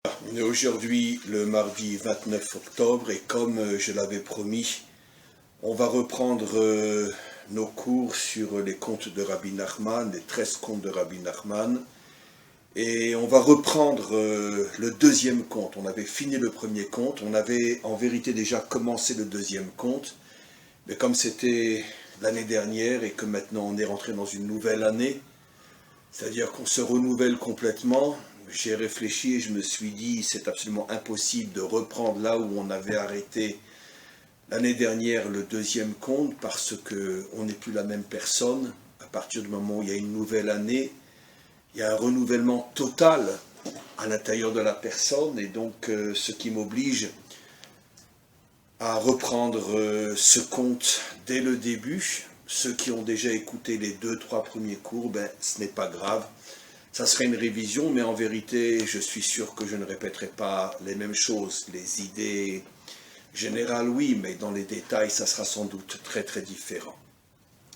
On est aujourd'hui le mardi 29 octobre et comme je l'avais promis, on va reprendre nos cours sur les contes de Rabbi Nachman, les 13 contes de Rabbi Nachman. Et on va reprendre le deuxième conte. On avait fini le premier conte, on avait en vérité déjà commencé le deuxième conte. Mais comme c'était l'année dernière et que maintenant on est rentré dans une nouvelle année, c'est-à-dire qu'on se renouvelle complètement, j'ai réfléchi et je me suis dit c'est absolument impossible de reprendre là où on avait arrêté l'année dernière le deuxième conte parce qu'on n'est plus la même personne. À partir du moment où il y a une nouvelle année, il y a un renouvellement total à l'intérieur de la personne et donc ce qui m'oblige à reprendre ce conte dès le début. Ceux qui ont déjà écouté les 2-3 premiers cours, ce n'est pas grave. Ça serait une révision, mais en vérité, je suis sûr que je ne répéterai pas les mêmes choses. Les idées générales, oui, mais dans les détails, ça sera sans doute très très différent.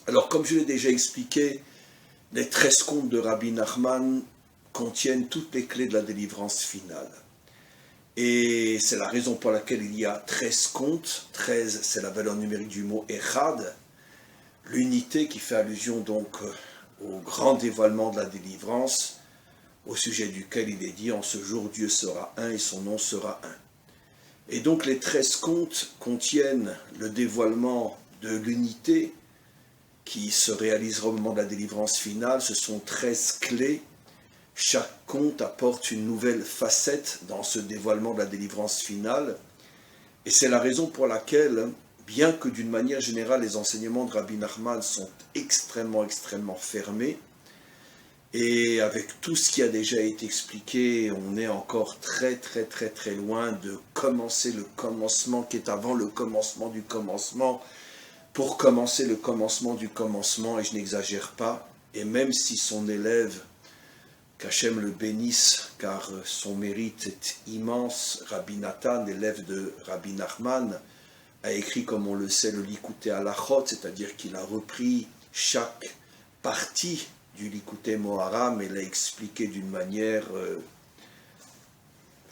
Alors, comme je l'ai déjà expliqué, les 13 contes de Rabbi Nachman contiennent toutes les clés de la délivrance finale. Et c'est la raison pour laquelle il y a 13 contes. 13, c'est la valeur numérique du mot Echad, l'unité qui fait allusion donc au grand dévoilement de la délivrance, au sujet duquel il est dit « En ce jour, Dieu sera un et son nom sera un ». Et donc les 13 contes contiennent le dévoilement de l'unité qui se réalisera au moment de la délivrance finale. Ce sont 13 clés. Chaque conte apporte une nouvelle facette dans ce dévoilement de la délivrance finale. Et c'est la raison pour laquelle, bien que d'une manière générale, les enseignements de Rabbi Nachman sont extrêmement fermés, et avec tout ce qui a déjà été expliqué, on est encore très loin de commencer le commencement qui est avant le commencement du commencement, pour commencer le commencement du commencement, et je n'exagère pas, et même si son élève, qu'Hachem le bénisse, car son mérite est immense, Rabbi Nathan, l'élève de Rabbi Nachman, a écrit, comme on le sait, le Likutei Halachot, c'est-à-dire qu'il a repris chaque partie du Likutei Moharam et l'a expliqué d'une manière,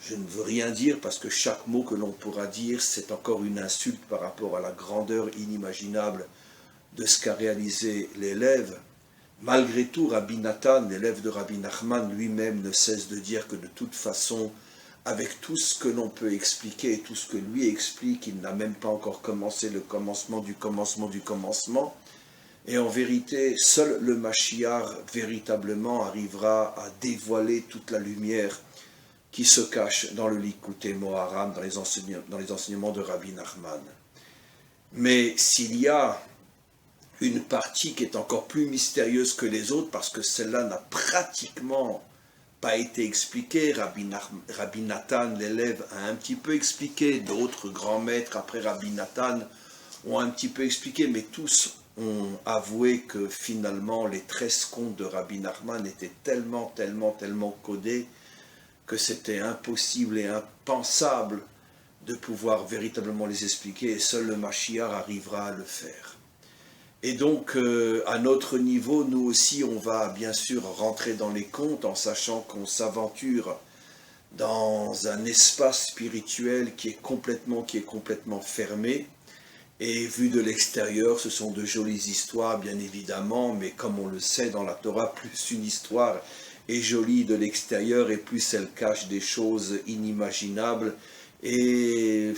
je ne veux rien dire, parce que chaque mot que l'on pourra dire, c'est encore une insulte par rapport à la grandeur inimaginable de ce qu'a réalisé l'élève. Malgré tout, Rabbi Nathan, l'élève de Rabbi Nachman, lui-même ne cesse de dire que de toute façon, avec tout ce que l'on peut expliquer et tout ce que lui explique, il n'a même pas encore commencé le commencement du commencement du commencement. Et en vérité, seul le Mashiach véritablement arrivera à dévoiler toute la lumière qui se cache dans le Likutei Moharam, dans les enseignements de Rabbi Nachman. Mais s'il y a une partie qui est encore plus mystérieuse que les autres, parce que celle-là n'a pratiquement pas été expliquée. Rabbi Nathan, l'élève, a un petit peu expliqué, d'autres grands maîtres après Rabbi Nathan ont un petit peu expliqué, mais tous ont avoué que finalement les 13 contes de Rabbi Nachman étaient tellement codés que c'était impossible et impensable de pouvoir véritablement les expliquer, et seul le Mashiach arrivera à le faire. Et donc, à notre niveau, nous aussi, on va bien sûr rentrer dans les contes en sachant qu'on s'aventure dans un espace spirituel qui est complètement fermé. Et vu de l'extérieur, ce sont de jolies histoires, bien évidemment, mais comme on le sait dans la Torah, plus une histoire est jolie de l'extérieur et plus elle cache des choses inimaginables. Et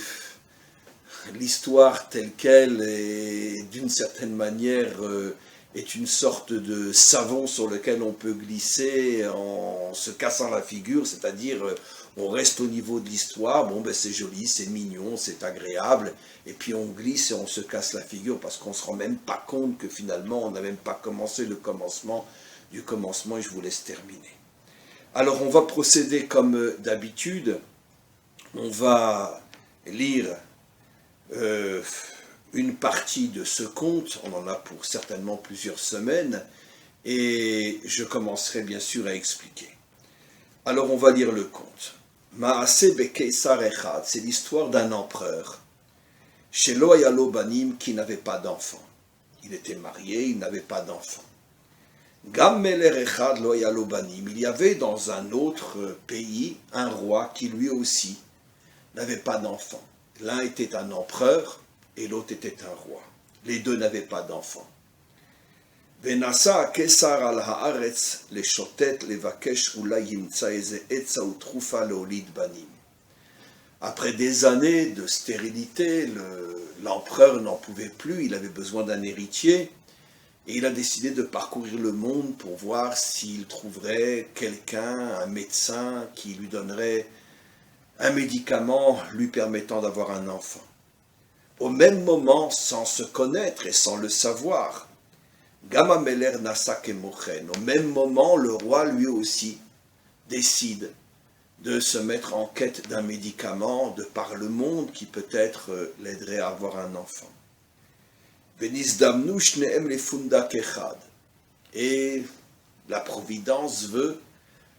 l'histoire telle qu'elle est, d'une certaine manière, est une sorte de savon sur lequel on peut glisser en se cassant la figure, c'est-à-dire on reste au niveau de l'histoire, c'est joli, c'est mignon, c'est agréable, et puis on glisse et on se casse la figure parce qu'on ne se rend même pas compte que finalement on n'a même pas commencé le commencement du commencement, et je vous laisse terminer. Alors on va procéder comme d'habitude, on va lire une partie de ce conte, on en a pour certainement plusieurs semaines, et je commencerai bien sûr à expliquer. Alors on va lire le conte. Maaseh bekeisar echad, c'est l'histoire d'un empereur, shelo hayalo banim, qui n'avait pas d'enfant. Il était marié, il n'avait pas d'enfant. Gam Meler Echad lo hayalo banim. Il y avait dans un autre pays un roi qui lui aussi n'avait pas d'enfant. L'un était un empereur et l'autre était un roi. Les deux n'avaient pas d'enfant. Venasa kesar al haaretz le shotet levakesh ulai yimtsa eze etza utrufa leolid banim. Après des années de stérilité, l'empereur n'en pouvait plus, il avait besoin d'un héritier, et il a décidé de parcourir le monde pour voir s'il trouverait quelqu'un, un médecin, qui lui donnerait un médicament lui permettant d'avoir un enfant. Au même moment, sans se connaître et sans le savoir, Gama Meler Nasa Kemochen, au même moment, le roi lui aussi décide de se mettre en quête d'un médicament de par le monde qui peut-être l'aiderait à avoir un enfant. Et la Providence veut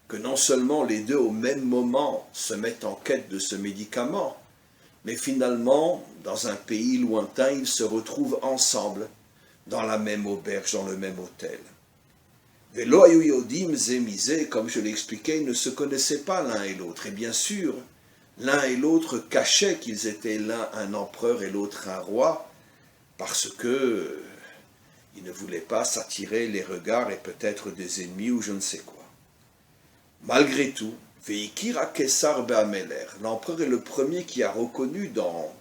que non seulement les deux au même moment se mettent en quête de ce médicament, mais finalement, dans un pays lointain, ils se retrouvent ensemble dans la même auberge, dans le même hôtel. Velo ayodim zemizé, comme je l'ai expliqué, ils ne se connaissaient pas l'un et l'autre. Et bien sûr, l'un et l'autre cachaient qu'ils étaient l'un un empereur et l'autre un roi, parce que ils ne voulaient pas s'attirer les regards et peut-être des ennemis ou je ne sais quoi. Malgré tout, Veikira Kesar Be'ameler, l'empereur est le premier qui a reconnu dans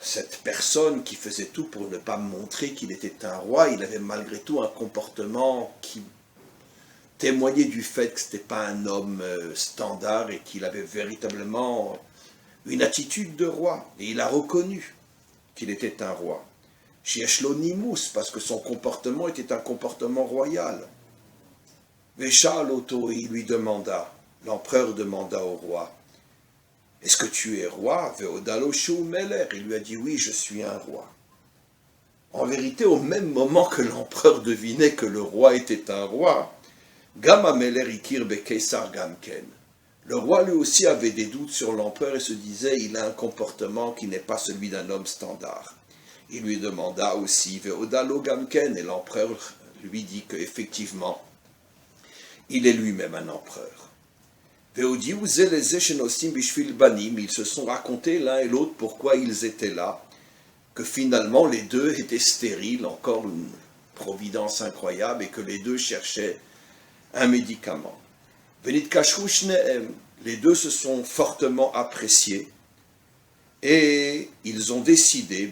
cette personne qui faisait tout pour ne pas montrer qu'il était un roi. Il avait malgré tout un comportement qui témoignait du fait que ce n'était pas un homme standard et qu'il avait véritablement une attitude de roi. Et il a reconnu qu'il était un roi. Shieshlonimus, parce que son comportement était un comportement royal. Vesha Loto, il lui demanda, l'empereur demanda au roi, est-ce que tu es roi? Veodaloshu Meler, il lui a dit oui, je suis un roi. En vérité, au même moment que l'empereur devinait que le roi était un roi, Gama Meler Ikir Bekeisar Gamken. Le roi lui aussi avait des doutes sur l'empereur et se disait il a un comportement qui n'est pas celui d'un homme standard. Il lui demanda aussi Veodalo Gamken et l'empereur lui dit qu'effectivement, il est lui-même un empereur. Ils se sont racontés l'un et l'autre pourquoi ils étaient là, que finalement les deux étaient stériles, encore une providence incroyable, et que les deux cherchaient un médicament. Les deux se sont fortement appréciés, et ils ont décidé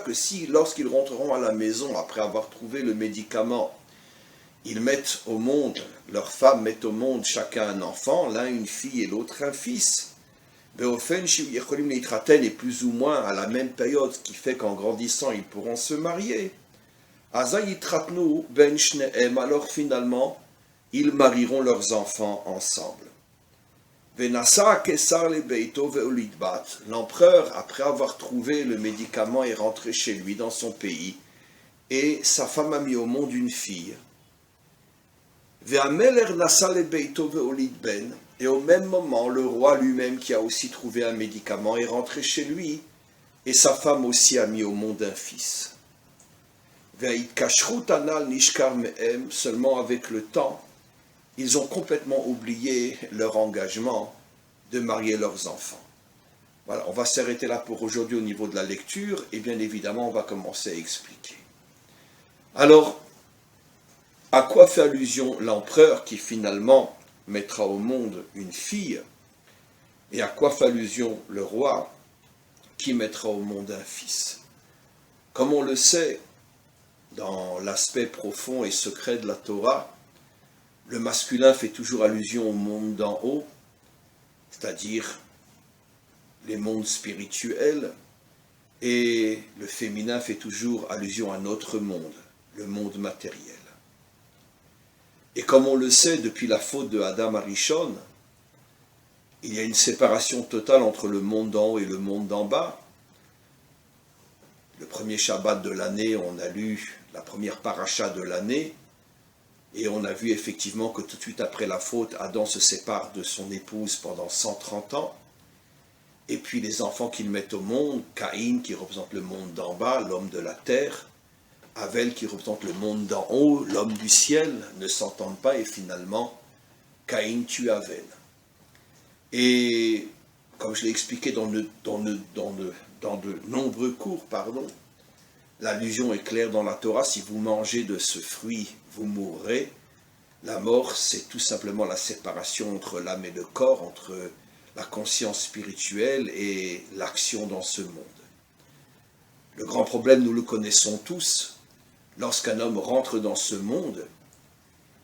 que si, lorsqu'ils rentreront à la maison après avoir trouvé le médicament, ils mettent au monde, leurs femmes mettent au monde chacun un enfant, l'un une fille et l'autre un fils, et plus ou moins à la même période, ce qui fait qu'en grandissant ils pourront se marier. Alors finalement, ils marieront leurs enfants ensemble. L'empereur, après avoir trouvé le médicament, est rentré chez lui dans son pays, et sa femme a mis au monde une fille. Et au même moment, le roi lui-même, qui a aussi trouvé un médicament, est rentré chez lui, et sa femme aussi a mis au monde un fils. Seulement avec le temps, ils ont complètement oublié leur engagement de marier leurs enfants. Voilà, on va s'arrêter là pour aujourd'hui au niveau de la lecture, et bien évidemment, on va commencer à expliquer. Alors, à quoi fait allusion l'empereur qui finalement mettra au monde une fille, et à quoi fait allusion le roi qui mettra au monde un fils? Comme on le sait, dans l'aspect profond et secret de la Torah, le masculin fait toujours allusion au monde d'en haut, c'est-à-dire les mondes spirituels, et le féminin fait toujours allusion à notre monde, le monde matériel. Et comme on le sait, depuis la faute de Adam Arishon, il y a une séparation totale entre le monde d'en haut et le monde d'en bas. Le premier Shabbat de l'année, on a lu la première paracha de l'année, et on a vu effectivement que tout de suite après la faute, Adam se sépare de son épouse pendant 130 ans, et puis les enfants qu'ils mettent au monde, Caïn qui représente le monde d'en bas, l'homme de la terre, Abel qui représente le monde d'en haut, l'homme du ciel, ne s'entendent pas et finalement Caïn tue Abel. Et comme je l'ai expliqué dans de nombreux cours, l'allusion est claire dans la Torah, si vous mangez de ce fruit, vous mourrez. La mort, c'est tout simplement la séparation entre l'âme et le corps, entre la conscience spirituelle et l'action dans ce monde. Le grand problème, nous le connaissons tous, lorsqu'un homme rentre dans ce monde,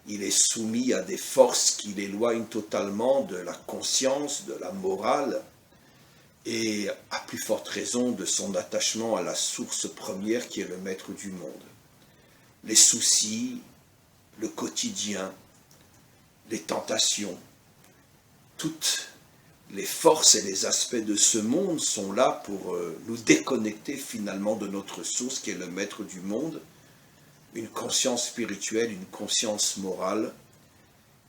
il est soumis à des forces qui l'éloignent totalement de la conscience, de la morale, et à plus forte raison de son attachement à la source première qui est le maître du monde. Les soucis, le quotidien, les tentations, toutes les forces et les aspects de ce monde sont là pour nous déconnecter finalement de notre source qui est le maître du monde, une conscience spirituelle, une conscience morale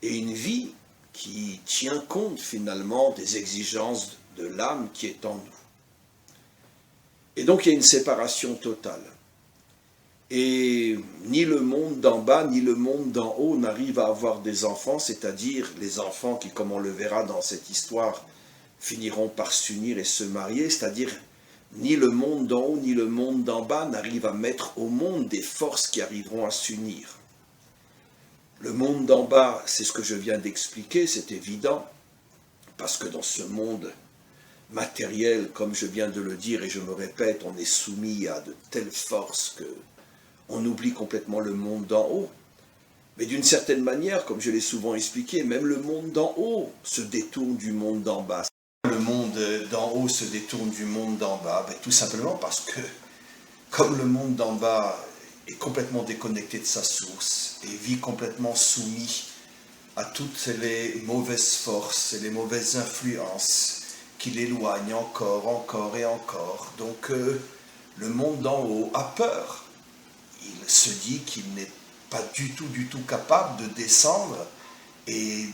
et une vie qui tient compte finalement des exigences de l'âme qui est en nous. Et donc il y a une séparation totale. Et ni le monde d'en bas, ni le monde d'en haut n'arrivent à avoir des enfants, c'est-à-dire les enfants qui, comme on le verra dans cette histoire, finiront par s'unir et se marier, c'est-à-dire ni le monde d'en haut, ni le monde d'en bas n'arrivent à mettre au monde des forces qui arriveront à s'unir. Le monde d'en bas, c'est ce que je viens d'expliquer, c'est évident, parce que dans ce monde matériel, comme je viens de le dire et je me répète, on est soumis à de telles forces que on oublie complètement le monde d'en haut. Mais d'une certaine manière, comme je l'ai souvent expliqué, même le monde d'en haut se détourne du monde d'en bas. Le monde d'en haut se détourne du monde d'en bas, tout simplement parce que, comme le monde d'en bas est complètement déconnecté de sa source et vit complètement soumis à toutes les mauvaises forces et les mauvaises influences qui l'éloignent encore et encore, donc le monde d'en haut a peur. Il se dit qu'il n'est pas du tout capable de descendre et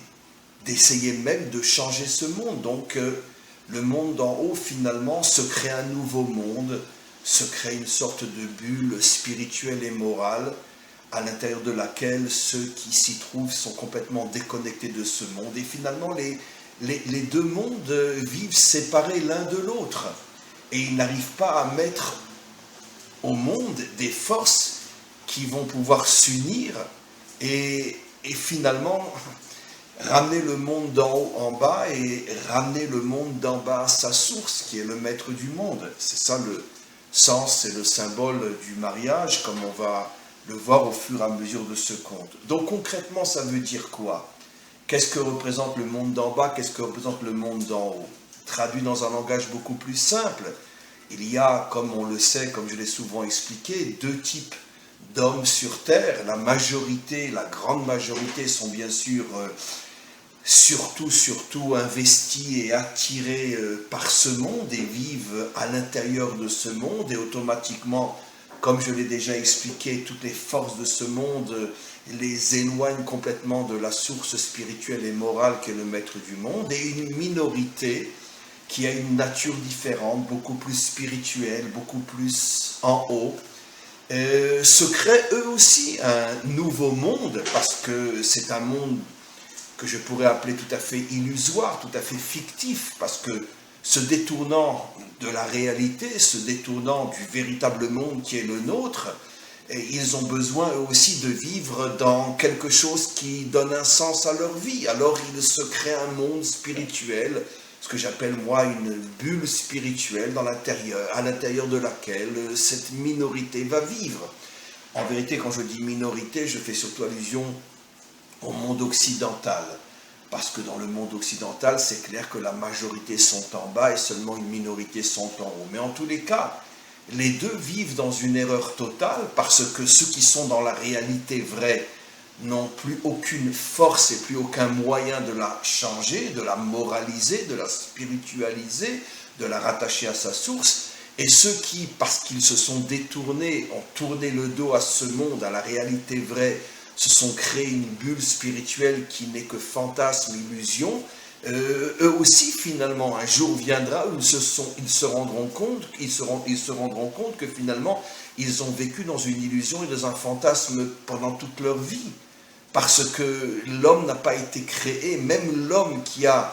d'essayer même de changer ce monde. Donc le monde d'en haut finalement se crée un nouveau monde, se crée une sorte de bulle spirituelle et morale à l'intérieur de laquelle ceux qui s'y trouvent sont complètement déconnectés de ce monde. Et finalement les deux mondes vivent séparés l'un de l'autre et ils n'arrivent pas à mettre au monde des forces qui vont pouvoir s'unir et finalement ramener le monde d'en haut en bas et ramener le monde d'en bas à sa source qui est le maître du monde. C'est ça le sens et le symbole du mariage comme on va le voir au fur et à mesure de ce conte. Donc concrètement ça veut dire quoi? Qu'est-ce que représente le monde d'en bas? Qu'est-ce que représente le monde d'en haut? Traduit dans un langage beaucoup plus simple, il y a, comme on le sait, comme je l'ai souvent expliqué, deux types d'hommes sur terre. La majorité, la grande majorité sont bien sûr surtout investis et attirés par ce monde et vivent à l'intérieur de ce monde et automatiquement, comme je l'ai déjà expliqué, toutes les forces de ce monde les éloignent complètement de la source spirituelle et morale qui est le maître du monde, et une minorité qui a une nature différente, beaucoup plus spirituelle, beaucoup plus en haut, se créent eux aussi un nouveau monde, parce que c'est un monde que je pourrais appeler tout à fait illusoire, tout à fait fictif, parce que se détournant de la réalité, se détournant du véritable monde qui est le nôtre, ils ont besoin eux aussi de vivre dans quelque chose qui donne un sens à leur vie. Alors ils se créent un monde spirituel, ce que j'appelle moi une bulle spirituelle à l'intérieur de laquelle cette minorité va vivre. En vérité, quand je dis minorité, je fais surtout allusion au monde occidental. Parce que dans le monde occidental, c'est clair que la majorité sont en bas et seulement une minorité sont en haut. Mais en tous les cas, les deux vivent dans une erreur totale parce que ceux qui sont dans la réalité vraie n'ont plus aucune force et plus aucun moyen de la changer, de la moraliser, de la spiritualiser, de la rattacher à sa source. Et ceux qui, parce qu'ils se sont détournés, ont tourné le dos à ce monde, à la réalité vraie, se sont créés une bulle spirituelle qui n'est que fantasme, illusion, eux aussi finalement, un jour viendra où ils se rendront compte que finalement ils ont vécu dans une illusion et dans un fantasme pendant toute leur vie. Parce que l'homme n'a pas été créé, même l'homme qui a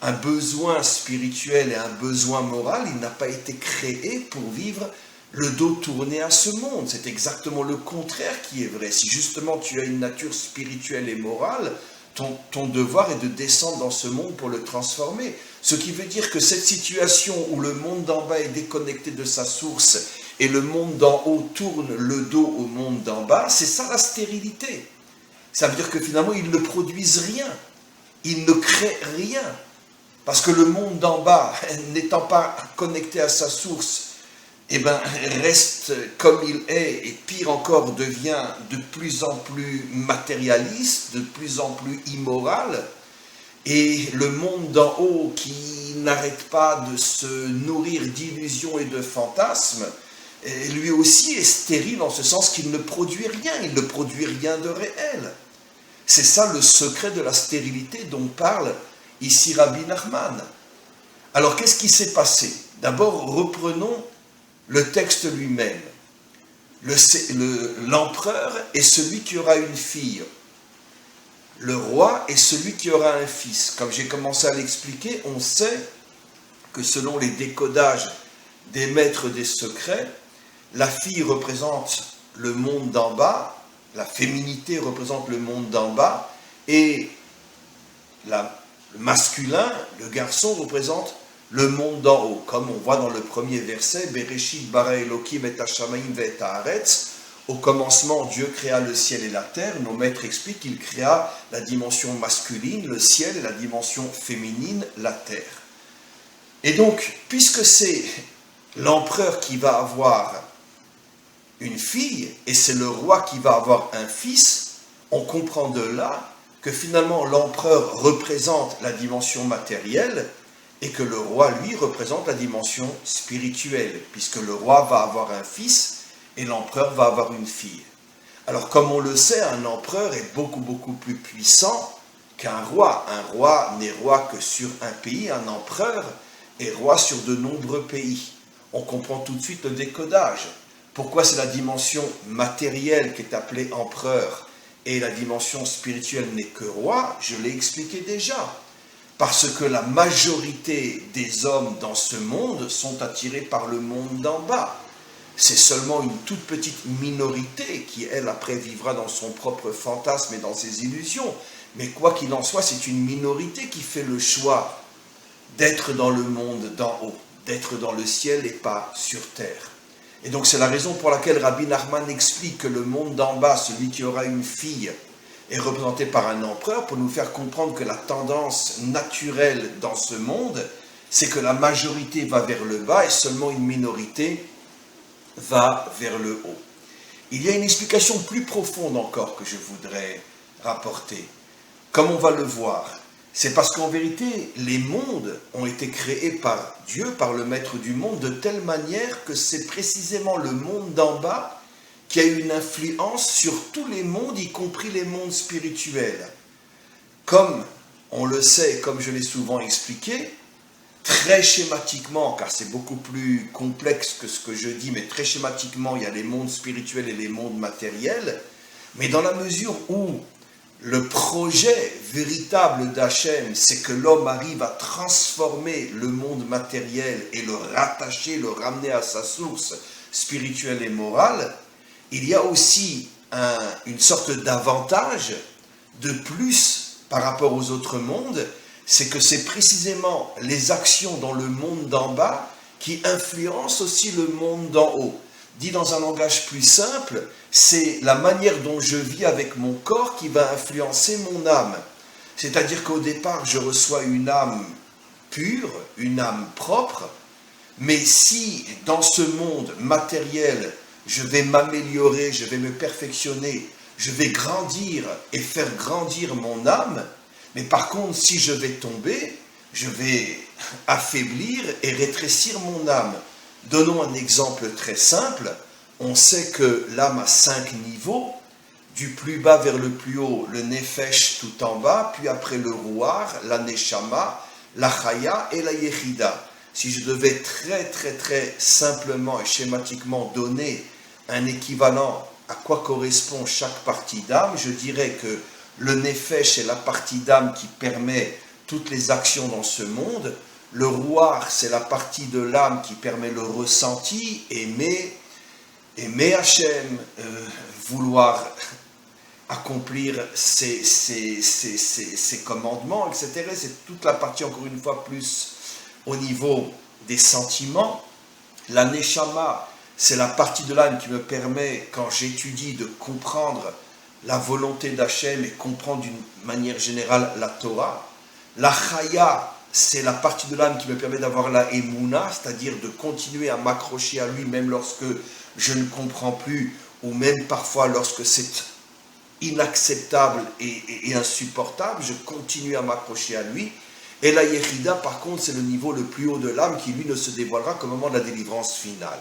un besoin spirituel et un besoin moral, il n'a pas été créé pour vivre le dos tourné à ce monde. C'est exactement le contraire qui est vrai. Si justement tu as une nature spirituelle et morale, ton devoir est de descendre dans ce monde pour le transformer. Ce qui veut dire que cette situation où le monde d'en bas est déconnecté de sa source et le monde d'en haut tourne le dos au monde d'en bas, c'est ça la stérilité. Ça veut dire que finalement, ils ne produisent rien. Ils ne créent rien. Parce que le monde d'en bas, n'étant pas connecté à sa source, reste comme il est, et pire encore, devient de plus en plus matérialiste, de plus en plus immoral. Et le monde d'en haut, qui n'arrête pas de se nourrir d'illusions et de fantasmes, lui aussi est stérile en ce sens qu'il ne produit rien, il ne produit rien de réel. C'est ça le secret de la stérilité dont parle ici Rabbi Nachman. Alors qu'est-ce qui s'est passé? D'abord, reprenons le texte lui-même. L'empereur est celui qui aura une fille. Le roi est celui qui aura un fils. Comme j'ai commencé à l'expliquer, on sait que selon les décodages des maîtres des secrets, la fille représente le monde d'en bas, la féminité représente le monde d'en bas, et le masculin, le garçon, représente le monde d'en haut. Comme on voit dans le premier verset, Bereshit bara Elokim et hashamayim ve'et haaretz, au commencement, Dieu créa le ciel et la terre. Nos maîtres expliquent qu'il créa la dimension masculine, le ciel, et la dimension féminine, la terre. Et donc, puisque c'est l'empereur qui va avoir une fille, et c'est le roi qui va avoir un fils, on comprend de là que finalement l'empereur représente la dimension matérielle et que le roi, lui, représente la dimension spirituelle, puisque le roi va avoir un fils et l'empereur va avoir une fille. Alors comme on le sait, un empereur est beaucoup plus puissant qu'un roi. Un roi n'est roi que sur un pays, un empereur est roi sur de nombreux pays. On comprend tout de suite le décodage. Pourquoi c'est la dimension matérielle qui est appelée empereur et la dimension spirituelle n'est que roi? Je l'ai expliqué déjà. Parce que la majorité des hommes dans ce monde sont attirés par le monde d'en bas. C'est seulement une toute petite minorité qui, elle, après vivra dans son propre fantasme et dans ses illusions. Mais quoi qu'il en soit, c'est une minorité qui fait le choix d'être dans le monde d'en haut, d'être dans le ciel et pas sur terre. Et donc c'est la raison pour laquelle Rabbi Nachman explique que le monde d'en bas, celui qui aura une fille, est représenté par un empereur pour nous faire comprendre que la tendance naturelle dans ce monde, c'est que la majorité va vers le bas et seulement une minorité va vers le haut. Il y a une explication plus profonde encore que je voudrais rapporter. Comme on va le voir, c'est parce qu'en vérité, les mondes ont été créés par Dieu, par le maître du monde, de telle manière que c'est précisément le monde d'en bas qui a une influence sur tous les mondes, y compris les mondes spirituels. Comme on le sait, comme je l'ai souvent expliqué, très schématiquement, car c'est beaucoup plus complexe que ce que je dis, mais très schématiquement, il y a les mondes spirituels et les mondes matériels, mais dans la mesure où le projet véritable d'Hachem, c'est que l'homme arrive à transformer le monde matériel et le rattacher, le ramener à sa source spirituelle et morale, il y a aussi une sorte d'avantage de plus par rapport aux autres mondes, c'est que c'est précisément les actions dans le monde d'en bas qui influencent aussi le monde d'en haut. Dit dans un langage plus simple, c'est la manière dont je vis avec mon corps qui va influencer mon âme. C'est-à-dire qu'au départ, je reçois une âme pure, une âme propre, mais si dans ce monde matériel, je vais m'améliorer, je vais me perfectionner, je vais grandir et faire grandir mon âme, mais par contre, si je vais tomber, je vais affaiblir et rétrécir mon âme. Donnons un exemple très simple. On sait que l'âme a 5 niveaux. du plus bas vers le plus haut, le nefesh tout en bas, puis après le ruach, la neshama, la chaya et la yechida. Si je devais très simplement et schématiquement donner un équivalent à quoi correspond chaque partie d'âme, je dirais que le nefesh est la partie d'âme qui permet toutes les actions dans ce monde, le ruach c'est la partie de l'âme qui permet le ressenti, aimer Hachem, vouloir accomplir ses commandements, etc. C'est toute la partie, encore une fois, plus au niveau des sentiments. La neshama, c'est la partie de l'âme qui me permet, quand j'étudie, de comprendre la volonté d'Hachem et comprendre d'une manière générale la Torah. La chaya, c'est la partie de l'âme qui me permet d'avoir la émouna, c'est-à-dire de continuer à m'accrocher à lui, même lorsque je ne comprends plus, ou même parfois lorsque c'est inacceptable et insupportable, je continue à m'accrocher à lui. Et la yechida, par contre, c'est le niveau le plus haut de l'âme qui, lui, ne se dévoilera qu'au moment de la délivrance finale.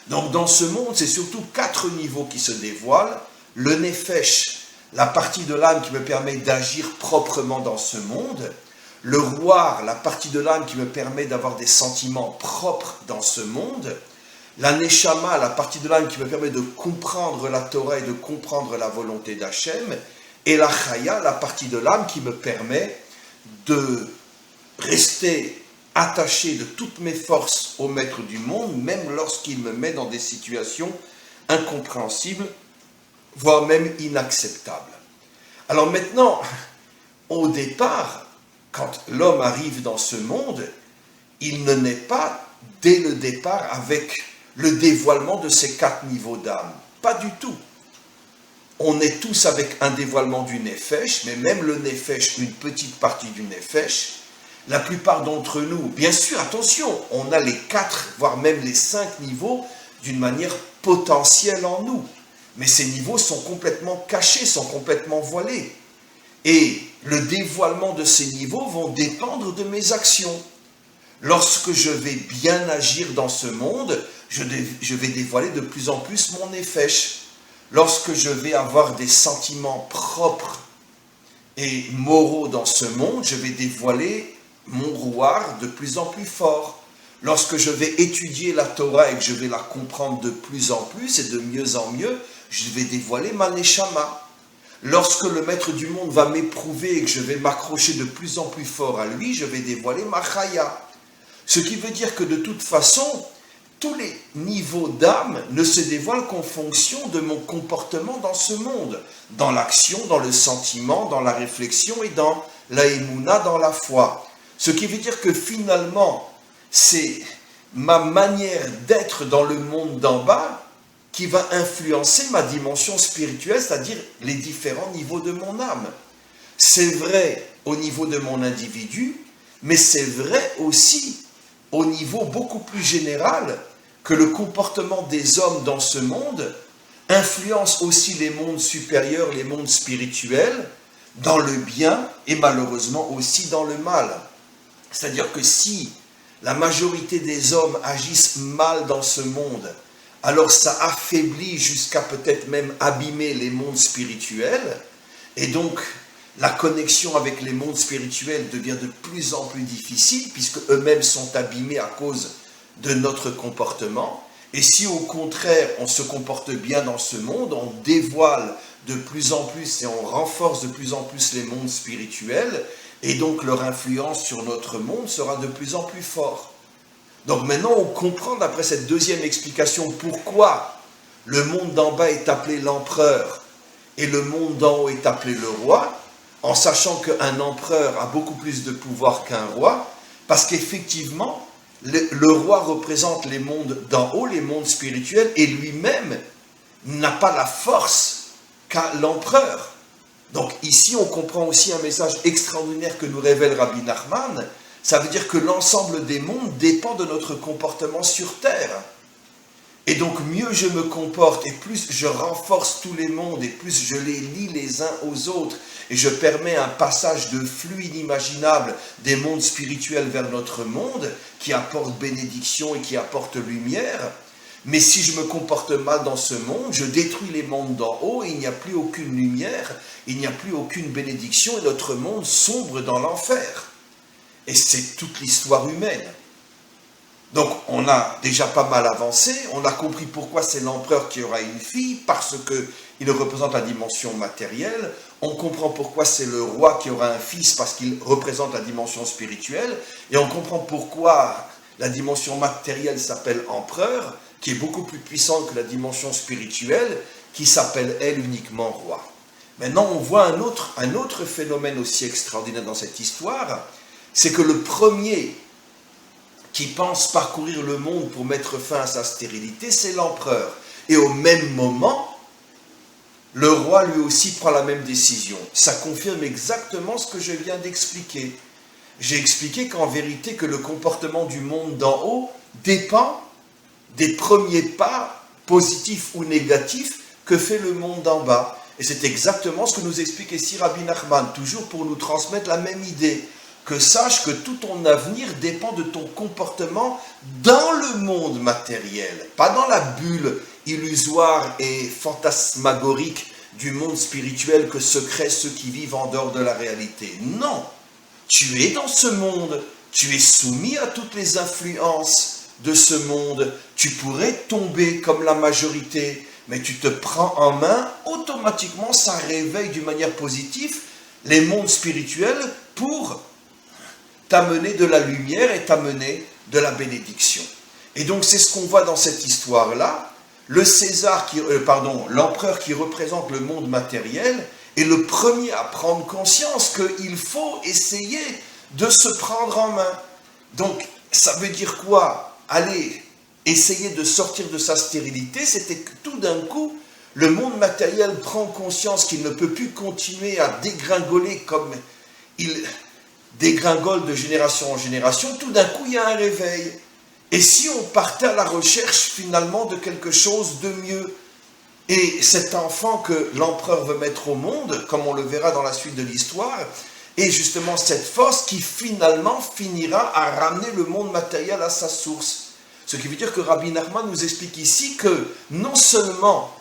Donc, dans ce monde, c'est surtout 4 niveaux qui se dévoilent. Le nefesh, la partie de l'âme qui me permet d'agir proprement dans ce monde. Le ruach, la partie de l'âme qui me permet d'avoir des sentiments propres dans ce monde. La neshama, la partie de l'âme qui me permet de comprendre la Torah et de comprendre la volonté d'Hachem. Et la chaya, la partie de l'âme qui me permet de rester attaché de toutes mes forces au maître du monde, même lorsqu'il me met dans des situations incompréhensibles, voire même inacceptables. Alors maintenant, au départ, quand l'homme arrive dans ce monde, il ne naît pas dès le départ avec le dévoilement de ces 4 niveaux d'âme. Pas du tout. On est tous avec un dévoilement du nefesh, mais même le nefesh, une petite partie du nefesh, la plupart d'entre nous, bien sûr, attention, on a les 4, voire même les 5 niveaux d'une manière potentielle en nous. Mais ces niveaux sont complètement cachés, sont complètement voilés. Et le dévoilement de ces niveaux vont dépendre de mes actions. Lorsque je vais bien agir dans ce monde, je vais dévoiler de plus en plus mon nefesh. Lorsque je vais avoir des sentiments propres et moraux dans ce monde, je vais dévoiler mon ruach de plus en plus fort. Lorsque je vais étudier la Torah et que je vais la comprendre de plus en plus et de mieux en mieux, je vais dévoiler ma neshama. Lorsque le maître du monde va m'éprouver et que je vais m'accrocher de plus en plus fort à lui, je vais dévoiler ma chaya. Ce qui veut dire que de toute façon, tous les niveaux d'âme ne se dévoilent qu'en fonction de mon comportement dans ce monde, dans l'action, dans le sentiment, dans la réflexion et dans la émouna, dans la foi. Ce qui veut dire que finalement, c'est ma manière d'être dans le monde d'en bas qui va influencer ma dimension spirituelle, c'est-à-dire les différents niveaux de mon âme. C'est vrai au niveau de mon individu, mais c'est vrai aussi au niveau beaucoup plus général que le comportement des hommes dans ce monde influence aussi les mondes supérieurs, les mondes spirituels, dans le bien et malheureusement aussi dans le mal. C'est-à-dire que si la majorité des hommes agissent mal dans ce monde, alors ça affaiblit jusqu'à peut-être même abîmer les mondes spirituels, et donc la connexion avec les mondes spirituels devient de plus en plus difficile, puisque eux-mêmes sont abîmés à cause de notre comportement. Et si au contraire on se comporte bien dans ce monde, on dévoile de plus en plus et on renforce de plus en plus les mondes spirituels, et donc leur influence sur notre monde sera de plus en plus forte. Donc maintenant on comprend d'après cette deuxième explication pourquoi le monde d'en bas est appelé l'empereur et le monde d'en haut est appelé le roi, en sachant qu'un empereur a beaucoup plus de pouvoir qu'un roi, parce qu'effectivement le roi représente les mondes d'en haut, les mondes spirituels, et lui-même n'a pas la force qu'a l'empereur. Donc ici on comprend aussi un message extraordinaire que nous révèle Rabbi Nachman. Ça veut dire que l'ensemble des mondes dépend de notre comportement sur terre. Et donc mieux je me comporte et plus je renforce tous les mondes et plus je les lie les uns aux autres et je permets un passage de flux inimaginable des mondes spirituels vers notre monde qui apporte bénédiction et qui apporte lumière, Mais si je me comporte mal dans ce monde, je détruis les mondes d'en haut, et il n'y a plus aucune lumière, il n'y a plus aucune bénédiction, et notre monde sombre dans l'enfer. Et c'est toute l'histoire humaine. Donc on a déjà pas mal avancé, on a compris pourquoi c'est l'empereur qui aura une fille, parce qu'il représente la dimension matérielle, on comprend pourquoi c'est le roi qui aura un fils, parce qu'il représente la dimension spirituelle, et on comprend pourquoi la dimension matérielle s'appelle empereur, qui est beaucoup plus puissante que la dimension spirituelle, qui s'appelle elle uniquement roi. Maintenant on voit un autre phénomène aussi extraordinaire dans cette histoire, c'est que le premier qui pense parcourir le monde pour mettre fin à sa stérilité, c'est l'empereur. Et au même moment, le roi lui aussi prend la même décision. Ça confirme exactement ce que je viens d'expliquer. J'ai expliqué qu'en vérité, que le comportement du monde d'en haut dépend des premiers pas, positifs ou négatifs, que fait le monde d'en bas. Et c'est exactement ce que nous explique ici Rabbi Nachman, toujours pour nous transmettre la même idée. Que sache que tout ton avenir dépend de ton comportement dans le monde matériel, pas dans la bulle illusoire et fantasmagorique du monde spirituel que se créent ceux qui vivent en dehors de la réalité. Non, tu es dans ce monde, tu es soumis à toutes les influences de ce monde, tu pourrais tomber comme la majorité, mais tu te prends en main, automatiquement ça réveille d'une manière positive les mondes spirituels pour t'amener de la lumière et t'amener de la bénédiction. Et donc c'est ce qu'on voit dans cette histoire-là. L'empereur qui représente le monde matériel est le premier à prendre conscience qu'il faut essayer de se prendre en main. Donc ça veut dire quoi? Aller essayer de sortir de sa stérilité, c'était que tout d'un coup, le monde matériel prend conscience qu'il ne peut plus continuer à dégringoler comme il dégringole de génération en génération. Tout d'un coup, il y a un réveil. Et si on partait à la recherche finalement de quelque chose de mieux? Et cet enfant que l'empereur veut mettre au monde, comme on le verra dans la suite de l'histoire, est justement cette force qui finalement finira à ramener le monde matériel à sa source. Ce qui veut dire que Rabbi Nachman nous explique ici que non seulement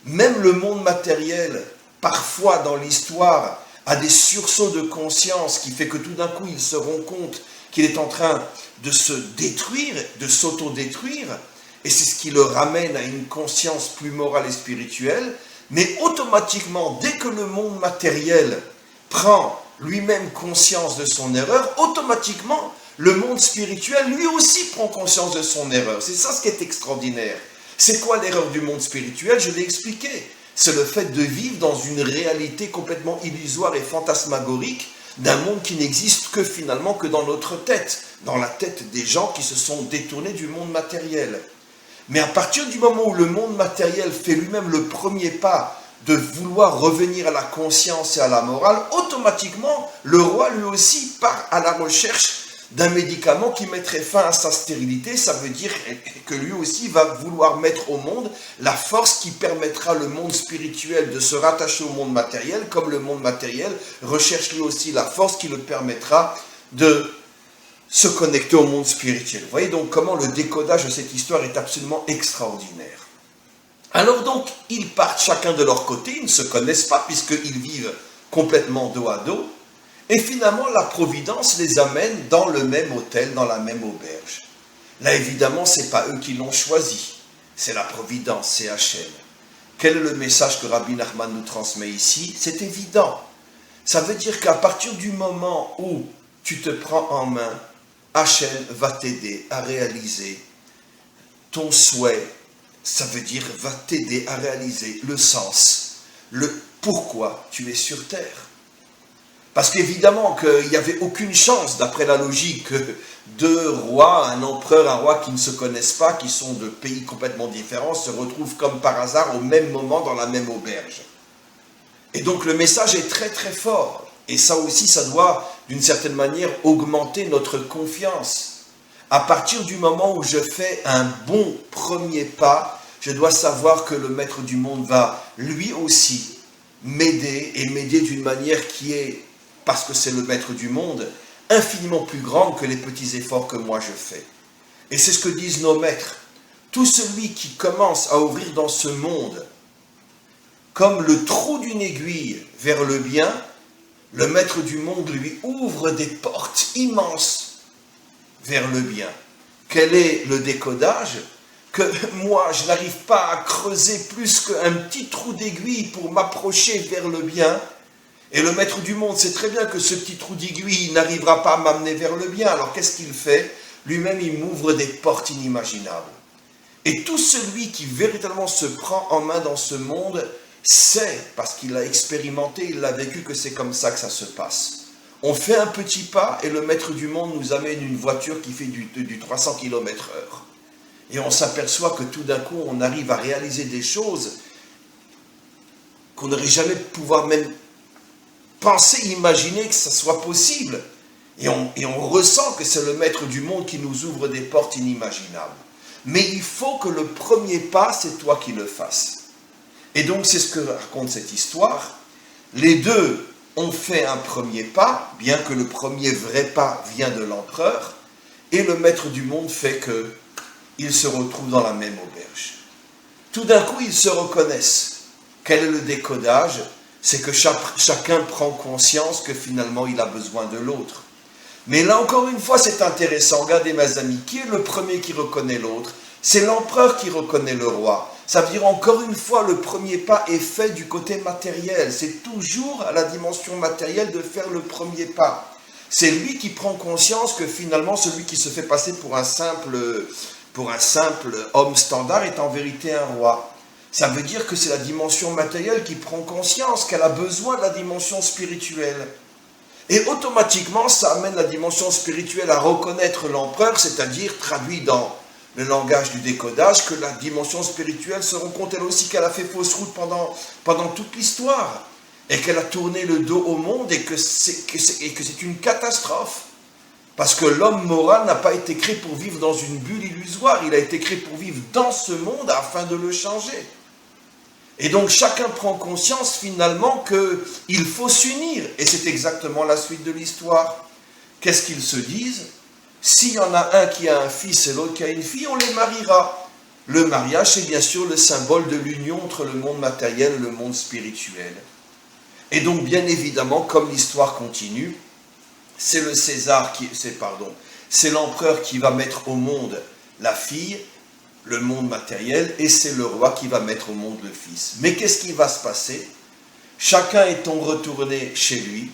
même le monde matériel, parfois dans l'histoire, a des sursauts de conscience qui fait que tout d'un coup il se rend compte qu'il est en train de se détruire, de s'auto-détruire, et c'est ce qui le ramène à une conscience plus morale et spirituelle, mais automatiquement, dès que le monde matériel prend lui-même conscience de son erreur, automatiquement, le monde spirituel lui aussi prend conscience de son erreur. C'est ça ce qui est extraordinaire. C'est quoi l'erreur du monde spirituel? Je l'ai expliqué. C'est le fait de vivre dans une réalité complètement illusoire et fantasmagorique d'un monde qui n'existe que finalement que dans notre tête, dans la tête des gens qui se sont détournés du monde matériel. Mais à partir du moment où le monde matériel fait lui-même le premier pas de vouloir revenir à la conscience et à la morale, automatiquement, le roi lui aussi part à la recherche d'un médicament qui mettrait fin à sa stérilité. Ça veut dire que lui aussi va vouloir mettre au monde la force qui permettra le monde spirituel de se rattacher au monde matériel, comme le monde matériel recherche lui aussi la force qui le permettra de se connecter au monde spirituel. Vous voyez donc comment le décodage de cette histoire est absolument extraordinaire. Alors donc, ils partent chacun de leur côté, ils ne se connaissent pas puisqu'ils vivent complètement dos à dos. Et finalement, la Providence les amène dans le même hôtel, dans la même auberge. Là, évidemment, ce n'est pas eux qui l'ont choisi. C'est la Providence, c'est Hachem. Quel est le message que Rabbi Nachman nous transmet ici? C'est évident. Ça veut dire qu'à partir du moment où tu te prends en main, Hachem va t'aider à réaliser ton souhait. Ça veut dire va t'aider à réaliser le sens, le pourquoi tu es sur terre. Parce qu'évidemment qu'il n'y avait aucune chance, d'après la logique, que deux rois, un empereur, un roi qui ne se connaissent pas, qui sont de pays complètement différents, se retrouvent comme par hasard au même moment dans la même auberge. Et donc le message est très très fort. Et ça aussi, ça doit, d'une certaine manière, augmenter notre confiance. À partir du moment où je fais un bon premier pas, je dois savoir que le maître du monde va lui aussi m'aider, et m'aider d'une manière qui est, parce que c'est le maître du monde, infiniment plus grande que les petits efforts que moi je fais. Et c'est ce que disent nos maîtres. tout celui qui commence à ouvrir dans ce monde comme le trou d'une aiguille vers le bien, le maître du monde lui ouvre des portes immenses vers le bien. Quel est le décodage? Que moi, je n'arrive pas à creuser plus qu'un petit trou d'aiguille pour m'approcher vers le bien. Et le maître du monde sait très bien que ce petit trou d'aiguille n'arrivera pas à m'amener vers le bien. Alors qu'est-ce qu'il fait? Lui-même, il m'ouvre des portes inimaginables. Et tout celui qui véritablement se prend en main dans ce monde sait, parce qu'il l'a expérimenté, il l'a vécu, que c'est comme ça que ça se passe. On fait un petit pas et le maître du monde nous amène une voiture qui fait du 300 km/h. Et on s'aperçoit que tout d'un coup, on arrive à réaliser des choses qu'on n'aurait jamais pouvoir même penser, imaginer que ça soit possible. Et on ressent que c'est le maître du monde qui nous ouvre des portes inimaginables. Mais il faut que le premier pas, c'est toi qui le fasses. Et donc, c'est ce que raconte cette histoire. Les deux ont fait un premier pas, bien que le premier vrai pas vient de l'empereur, et le maître du monde fait qu'ils se retrouvent dans la même auberge. Tout d'un coup, ils se reconnaissent. Quel est le décodage? C'est que chacun prend conscience que finalement, il a besoin de l'autre. Mais là, encore une fois, c'est intéressant. Regardez, mes amis, qui est le premier qui reconnaît l'autre? C'est l'empereur qui reconnaît le roi. Ça veut dire, encore une fois, le premier pas est fait du côté matériel. C'est toujours à la dimension matérielle de faire le premier pas. C'est lui qui prend conscience que finalement, celui qui se fait passer pour un simple homme standard est en vérité un roi. Ça veut dire que c'est la dimension matérielle qui prend conscience qu'elle a besoin de la dimension spirituelle. Et automatiquement, ça amène la dimension spirituelle à reconnaître l'empereur, c'est-à-dire traduit dans le langage du décodage, que la dimension spirituelle se rend compte elle aussi qu'elle a fait fausse route pendant toute l'histoire, et qu'elle a tourné le dos au monde, et que c'est une catastrophe. Parce que l'homme moral n'a pas été créé pour vivre dans une bulle illusoire, il a été créé pour vivre dans ce monde afin de le changer. Et donc chacun prend conscience finalement qu'il faut s'unir, et c'est exactement la suite de l'histoire. Qu'est-ce qu'ils se disent? S'il y en a un qui a un fils et l'autre qui a une fille, on les mariera. Le mariage, c'est bien sûr le symbole de l'union entre le monde matériel et le monde spirituel. Et donc, bien évidemment, comme l'histoire continue, c'est l'empereur qui va mettre au monde la fille, le monde matériel, et c'est le roi qui va mettre au monde le fils. Mais qu'est-ce qui va se passer? Chacun étant retourné chez lui,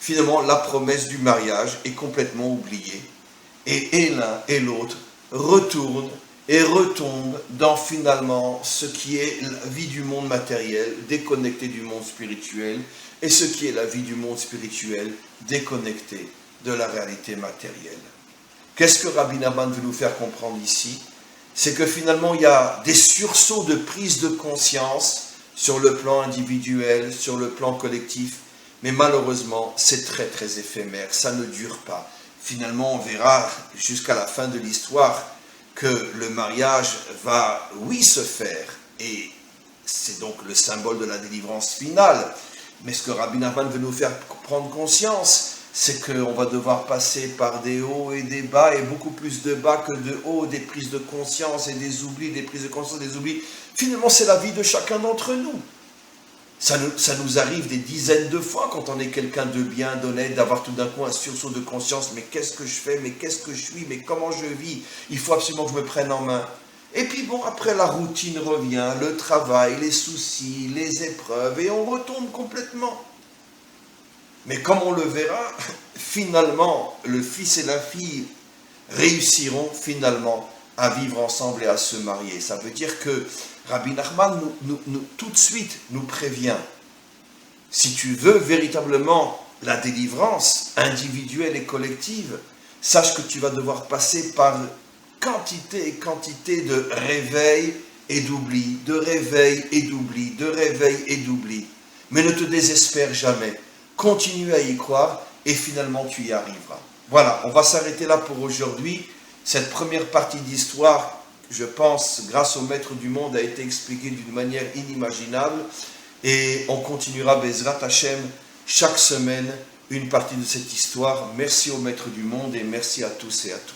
finalement, la promesse du mariage est complètement oubliée. Et l'un et l'autre retournent et retombent dans finalement ce qui est la vie du monde matériel, déconnecté du monde spirituel, et ce qui est la vie du monde spirituel, déconnecté de la réalité matérielle. Qu'est-ce que Rabbi Nachman veut nous faire comprendre ici? C'est que finalement il y a des sursauts de prise de conscience sur le plan individuel, sur le plan collectif, mais malheureusement c'est très très éphémère, ça ne dure pas. Finalement, on verra jusqu'à la fin de l'histoire que le mariage va, oui, se faire, et c'est donc le symbole de la délivrance finale. Mais ce que Rabbi Nachman veut nous faire prendre conscience, c'est qu'on va devoir passer par des hauts et des bas, et beaucoup plus de bas que de hauts, des prises de conscience et des oublis, des prises de conscience et des oublis. Finalement, c'est la vie de chacun d'entre nous. Ça nous arrive des dizaines de fois quand on est quelqu'un de bien, d'honnête, d'avoir tout d'un coup un sursaut de conscience. Mais qu'est-ce que je fais? Mais qu'est-ce que je suis? Mais comment je vis? Il faut absolument que je me prenne en main. Et puis bon, après la routine revient, le travail, les soucis, les épreuves, et on retombe complètement. Mais comme on le verra, finalement, le fils et la fille réussiront finalement à vivre ensemble et à se marier. Ça veut dire que Rabbi Nachman tout de suite nous prévient. Si tu veux véritablement la délivrance individuelle et collective, sache que tu vas devoir passer par quantité et quantité de réveil et d'oubli, de réveil et d'oubli, de réveil et d'oubli. Mais ne te désespère jamais. Continue à y croire et finalement tu y arriveras. Voilà, on va s'arrêter là pour aujourd'hui. Cette première partie d'histoire, je pense, grâce au Maître du Monde, a été expliquée d'une manière inimaginable. Et on continuera, Bezrat Hashem, chaque semaine, une partie de cette histoire. Merci au Maître du Monde et merci à tous et à toutes.